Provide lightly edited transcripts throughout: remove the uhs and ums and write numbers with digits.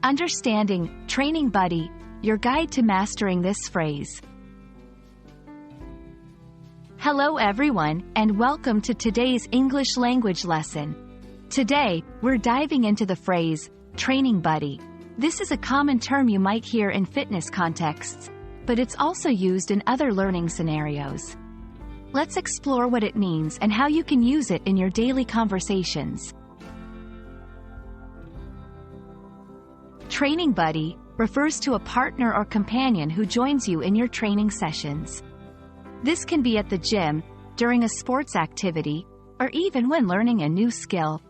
Understanding Training Buddy, your guide to mastering this phrase. Hello everyone, and welcome to today's English language lesson. Today, we're diving into the phrase, training buddy. This is a common term you might hear in fitness contexts, but it's also used in other learning scenarios. Let's explore what it means and how you can use it in your daily conversations. Training buddy refers to a partner or companion who joins you in your training sessions. This can be at the gym, during a sports activity, or even when learning a new skill.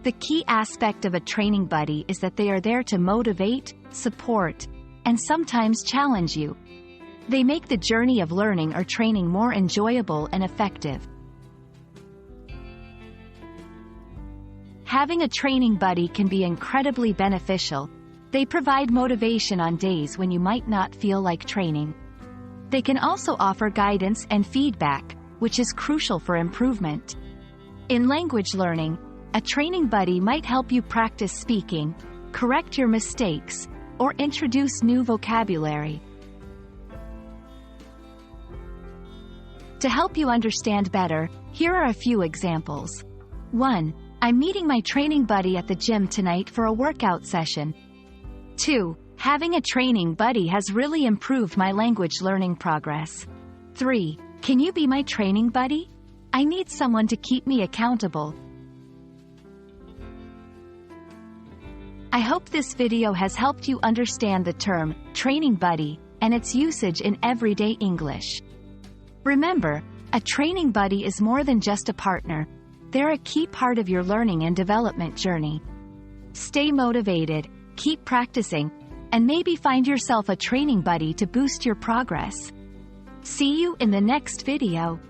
The key aspect of a training buddy is that they are there to motivate, support, and sometimes challenge you. They make the journey of learning or training more enjoyable and effective. Having a training buddy can be incredibly beneficial. They provide motivation on days when you might not feel like training. They can also offer guidance and feedback, which is crucial for improvement. In language learning, a training buddy might help you practice speaking, correct your mistakes, or introduce new vocabulary. To help you understand better, here are a few examples. 1. I'm meeting my training buddy at the gym tonight for a workout session. 2. Having a training buddy has really improved my language learning progress. 3. Can you be my training buddy? I need someone to keep me accountable. I hope this video has helped you understand the term, training buddy, and its usage in everyday English. Remember, a training buddy is more than just a partner. They're a key part of your learning and development journey. Stay motivated, keep practicing, and maybe find yourself a training buddy to boost your progress. See you in the next video.